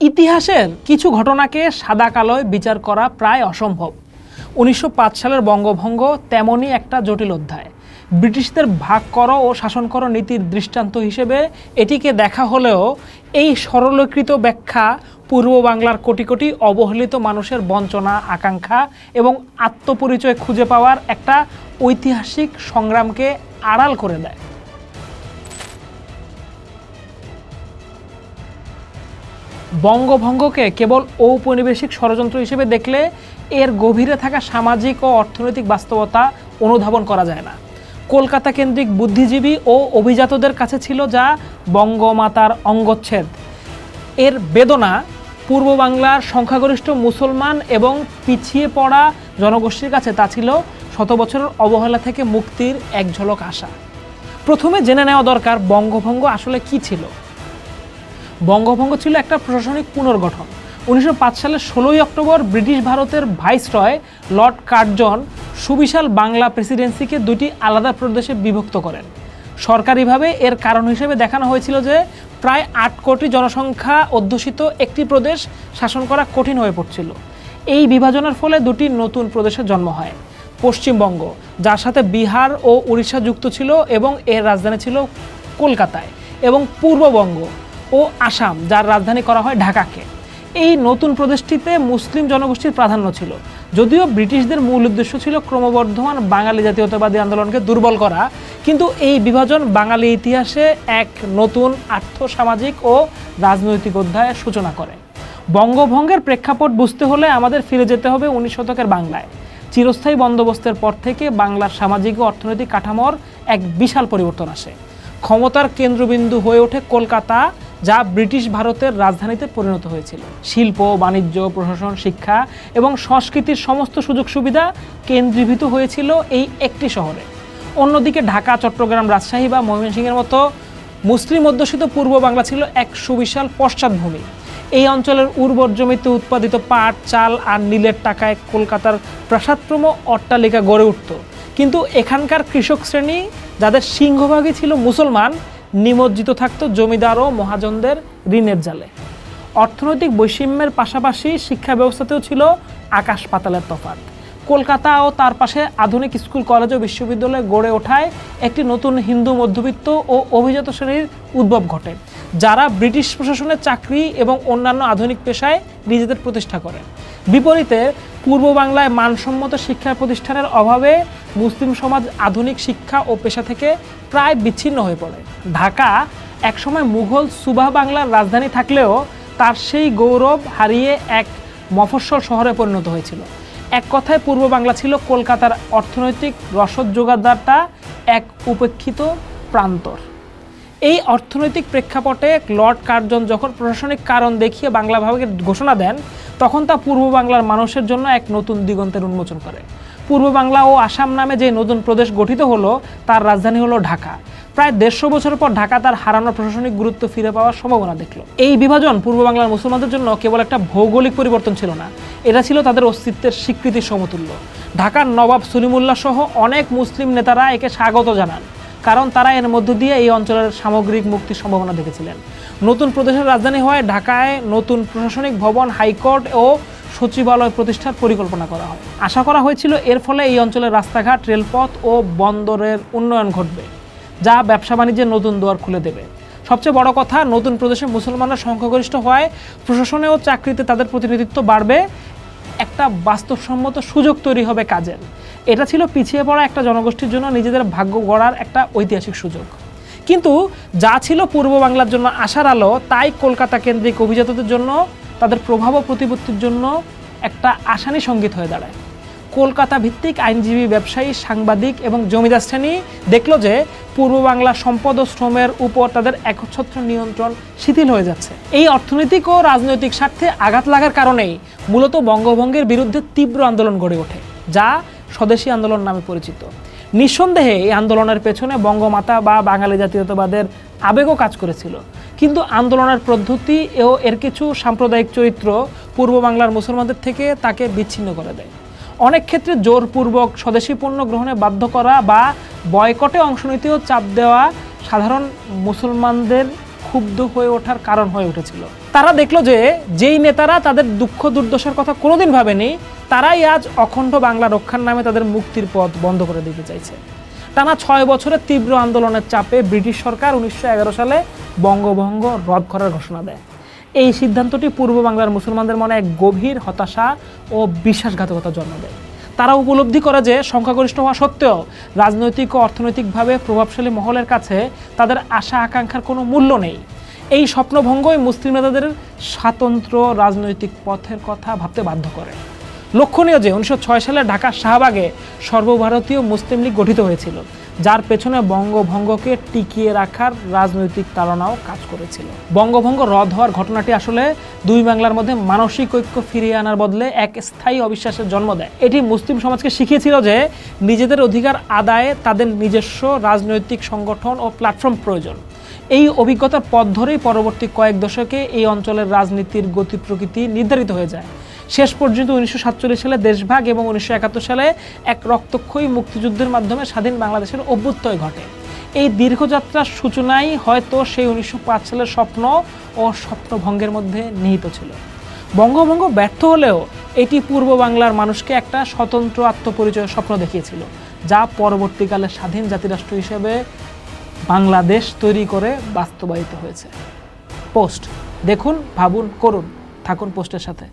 ইতিহাসের কিছু ঘটনাকে সাদা কালোয় বিচার করা প্রায় অসম্ভব। 1905 সালের বঙ্গভঙ্গ তেমনই একটা জটিল অধ্যায়। ব্রিটিশদের ভাগ করো ও শাসন করো নীতির দৃষ্টান্ত হিসেবে এটিকে দেখা হলেও এই সরলীকৃত ব্যাখ্যা পূর্ব বাংলার কোটি কোটি অবহেলিত মানুষের বঞ্চনা, আকাঙ্ক্ষা এবং আত্মপরিচয় খুঁজে পাওয়ার একটা ঐতিহাসিক সংগ্রামকে আড়াল করে দেয়। বঙ্গভঙ্গকে কেবল ঔপনিবেশিক ষড়যন্ত্র হিসেবে দেখলে এর গভীরে থাকা সামাজিক ও অর্থনৈতিক বাস্তবতা অনুধাবন করা যায় না। কলকাতা কেন্দ্রিক বুদ্ধিজীবী ও অভিজাতদের কাছে ছিল যা বঙ্গমাতার অঙ্গচ্ছেদ। এর বেদনা পূর্ব বাংলার সংখ্যাগরিষ্ঠ মুসলমান এবং পিছিয়ে পড়া জনগোষ্ঠীর কাছে তা ছিল শত বছরের অবহেলা থেকে মুক্তির এক ঝলক আশা। প্রথমে জেনে নেওয়া দরকার বঙ্গভঙ্গ আসলে কি ছিল। বঙ্গভঙ্গ ছিল একটা প্রশাসনিক পুনর্গঠন। 1905 সালের 16ই অক্টোবর ব্রিটিশ ভারতের ভাইসরয় লর্ড কার্জন সুবিশাল বাংলা প্রেসিডেন্সিকে দুটি আলাদা প্রদেশে বিভক্ত করেন। সরকারিভাবে এর কারণ হিসেবে দেখানো হয়েছিল যে প্রায় 8 কোটি জনসংখ্যা অধ্যুষিত একটি প্রদেশ শাসন করা কঠিন হয়ে পড়ছিল। এই বিভাজনের ফলে দুটি নতুন প্রদেশের জন্ম হয়। পশ্চিমবঙ্গ, যার সাথে বিহার ও উড়িষ্যা যুক্ত ছিল এবং এর রাজধানী ছিল কলকাতায়, এবং পূর্ববঙ্গ ও আসাম, যার রাজধানী করা হয় ঢাকাকে। এই নতুন প্রদেশটিতে মুসলিম জনগোষ্ঠীর প্রাধান্য ছিল। যদিও ব্রিটিশদের মূল উদ্দেশ্য ছিল ক্রমবর্ধমান বাঙালি জাতীয়তাবাদী আন্দোলনকে দুর্বল করা, কিন্তু এই বিভাজন বাঙালি ইতিহাসে এক নতুন আর্থসামাজিক ও রাজনৈতিক অধ্যায়ের সূচনা করে। বঙ্গভঙ্গের প্রেক্ষাপট বুঝতে হলে আমাদের ফিরে যেতে হবে 19 শতকের বাংলায়। চিরস্থায়ী বন্দোবস্তের পর থেকে বাংলার সামাজিক ও অর্থনৈতিক কাঠামোর এক বিশাল পরিবর্তন আসে। ক্ষমতার কেন্দ্রবিন্দু হয়ে ওঠে কলকাতা, যা ব্রিটিশ ভারতের রাজধানীতে পরিণত হয়েছিল। শিল্প, বাণিজ্য, প্রশাসন, শিক্ষা এবং সংস্কৃতির সমস্ত সুযোগ সুবিধা কেন্দ্রীভূত হয়েছিল এই একটি শহরে। অন্যদিকে ঢাকা, চট্টগ্রাম, রাজশাহী বা ময়মনসিংহের মতো মুসলিম অধ্যুষিত পূর্ব বাংলা ছিল এক সুবিশাল পশ্চাৎভূমি। এই অঞ্চলের উর্বর জমিতে উৎপাদিত পাট, চাল আর নীলের টাকায় কলকাতার প্রাসাদপ্রম অট্টালিকা গড়ে উঠত। কিন্তু এখানকার কৃষক শ্রেণী, যাদের সিংহভাগই ছিল মুসলমান, নিমজ্জিত থাকত জমিদার ও মহাজনদের ঋণের জালে। অর্থনৈতিক বৈষম্যের পাশাপাশি শিক্ষা ব্যবস্থাতেও ছিল আকাশ পাতালের তফাৎ। কলকাতা ও তার পাশে আধুনিক স্কুল, কলেজ ও বিশ্ববিদ্যালয় গড়ে ওঠায় একটি নতুন হিন্দু মধ্যবিত্ত ও অভিজাত শ্রেণীর উদ্ভব ঘটে, যারা ব্রিটিশ প্রশাসনের চাকরি এবং অন্যান্য আধুনিক পেশায় নিজেদের প্রতিষ্ঠা করে। বিপরীতে পূর্ব বাংলায় মানসম্মত শিক্ষা প্রতিষ্ঠানের অভাবে মুসলিম সমাজ আধুনিক শিক্ষা ও পেশা থেকে প্রায় বিচ্ছিন্ন হয়ে পড়ে। ঢাকা একসময় মুঘল সুবাহ বাংলার রাজধানী থাকলেও তার সেই গৌরব হারিয়ে এক মফস্বল শহরে পরিণত হয়েছিল। এক কথায় পূর্ব বাংলা ছিল কলকাতার অর্থনৈতিক রসদ যোগাদারটা এক উপেক্ষিত প্রান্তর। এই অর্থনৈতিক প্রেক্ষাপটে লর্ড কার্জন যখন প্রশাসনিক কারণ দেখিয়ে বাংলা ভাগের ঘোষণা দেন, তখন তা পূর্ব বাংলার মানুষের জন্য এক নতুন দিগন্তের উন্মোচন করে। পূর্ব বাংলা ও আসাম নামে যে নতুন প্রদেশ গঠিত হলো, তার রাজধানী হলো ঢাকা। প্রায় 150 বছর পর ঢাকা তার হারানো প্রশাসনিক গুরুত্ব ফিরে পাওয়ার সম্ভাবনা দেখল। এই বিভাজন পূর্ব বাংলার মুসলমানদের জন্য কেবল একটা ভৌগোলিক পরিবর্তন ছিল না, এটা ছিল তাদের অস্তিত্বের স্বীকৃতির সমতুল্য। ঢাকার নবাব সলিমুল্লাহ সহ অনেক মুসলিম নেতারা একে স্বাগত জানান, কারণ তারা এর মধ্য দিয়ে এই অঞ্চলের সামগ্রিক মুক্তির সম্ভাবনা দেখেছিলেন। নতুন প্রদেশের রাজধানী হওয়ায় ঢাকায় নতুন প্রশাসনিক ভবন, হাইকোর্ট ও সচিবালয় প্রতিষ্ঠার পরিকল্পনা করা হয়। আশা করা হয়েছিল এর ফলে এই অঞ্চলের রাস্তাঘাট, রেলপথ ও বন্দরের উন্নয়ন ঘটবে, যা ব্যবসা বাণিজ্যের নতুন দুয়ার খুলে দেবে। সবচেয়ে বড় কথা, নতুন প্রদেশে মুসলমানরা সংখ্যাগরিষ্ঠ হওয়ায় প্রশাসনে ও চাকরিতে তাদের প্রতিনিধিত্ব বাড়বে, একটা বাস্তবসম্মত সুযোগ তৈরি হবে কাজের। এটা ছিল পিছিয়ে পড়া একটা জনগোষ্ঠীর জন্য নিজেদের ভাগ্য গড়ার একটা ঐতিহাসিক সুযোগ। কিন্তু যা ছিল পূর্ব বাংলার জন্য আশার আলো, তাই কলকাতা কেন্দ্রিক অভিজাতদের জন্য তাদের প্রভাব ও প্রতিপত্তির জন্য একটা আসানি সঙ্গীত হয়ে দাঁড়ায়। কলকাতা ভিত্তিক আইনজীবী, ব্যবসায়ী, সাংবাদিক এবং জমিদার শ্রেণী দেখল যে পূর্ব বাংলা সম্পদ ও শ্রমের উপর তাদের একচ্ছত্র নিয়ন্ত্রণ শিথিল হয়ে যাচ্ছে। এই অর্থনৈতিক ও রাজনৈতিক স্বার্থে আঘাত লাগার কারণেই মূলত বঙ্গভঙ্গের বিরুদ্ধে তীব্র আন্দোলন গড়ে ওঠে, যা স্বদেশী আন্দোলন নামে পরিচিত। নিঃসন্দেহে এই আন্দোলনের পেছনে বঙ্গমাতা বা বাঙালি জাতীয়তাবাদের আবেগও কাজ করেছিল, কিন্তু আন্দোলনের পদ্ধতি ও এর কিছু সাম্প্রদায়িক চরিত্র পূর্ব বাংলার মুসলমানদের থেকে তাকে বিচ্ছিন্ন করে দেয়। অনেক ক্ষেত্রে জোরপূর্বক স্বদেশী পণ্য গ্রহণে বাধ্য করা বা বয়কটে অংশ নিতেও চাপ দেওয়া সাধারণ মুসলমানদের ক্ষুব্ধ হয়ে ওঠার কারণ হয়ে উঠেছিল। তারা দেখলো যে যেই নেতারা তাদের দুঃখ দুর্দশার কথা কোনোদিন ভাবেনি, তারাই আজ অখণ্ড বাংলা রক্ষার নামে তাদের মুক্তির পথ বন্ধ করে দিতে চাইছে। টানা 6 বছরের তীব্র আন্দোলনের চাপে ব্রিটিশ সরকার 1911 সালে বঙ্গভঙ্গ রদ করার ঘোষণা দেয়। এই সিদ্ধান্তটি পূর্ব বাংলার মুসলমানদের মনে এক গভীর হতাশা ও বিশ্বাসঘাতকতা জন্ম দেয়। তারা উপলব্ধি করে যে সংখ্যাগরিষ্ঠ হওয়া সত্ত্বেও রাজনৈতিক ও অর্থনৈতিকভাবে প্রভাবশালী মহলের কাছে তাদের আশা আকাঙ্ক্ষার কোনো মূল্য নেই। এই স্বপ্নভঙ্গই মুসলিম নেতাদের স্বাতন্ত্র্য রাজনৈতিক পথের কথা ভাবতে বাধ্য করে। লক্ষণীয় যে 1906 সালে ঢাকার শাহবাগে সর্বভারতীয় মুসলিম লীগ গঠিত হয়েছিল, যার পেছনে বঙ্গভঙ্গকে টিকিয়ে রাখার রাজনৈতিক তাড়নাও কাজ করেছিল। বঙ্গভঙ্গ রদ হওয়ার ঘটনাটি আসলে দুই বাংলার মধ্যে মানসিক ঐক্য ফিরিয়ে আনার বদলে এক স্থায়ী অবিশ্বাসের জন্ম দেয়। এটি মুসলিম সমাজকে শিখিয়েছিল যে নিজেদের অধিকার আদায়ে তাদের নিজস্ব রাজনৈতিক সংগঠন ও প্ল্যাটফর্ম প্রয়োজন। এই অভিজ্ঞতার পথ ধরেই পরবর্তী কয়েক দশকে এই অঞ্চলের রাজনীতির গতি প্রকৃতি নির্ধারিত হয়ে যায়। শেষ পর্যন্ত 1947 সালে দেশভাগ এবং 1971 সালে এক রক্তক্ষয়ী মুক্তিযুদ্ধের মাধ্যমে স্বাধীন বাংলাদেশের অভ্যুদয় ঘটে। এই দীর্ঘযাত্রার সূচনাই হয়তো সেই 1905 সালের স্বপ্ন ও স্বপ্নভঙ্গের মধ্যে নিহিত ছিল। বঙ্গভঙ্গ ব্যর্থ হলেও এটি পূর্ব বাংলার মানুষকে একটা স্বতন্ত্র আত্মপরিচয়ের স্বপ্ন দেখিয়েছিল, যা পরবর্তীকালে স্বাধীন জাতিরাষ্ট্র হিসেবে বাংলাদেশ তৈরি করে বাস্তবায়িত হয়েছে। পোস্ট দেখুন, ভাবুন, করুন, থাকুন পোস্টের সাথে।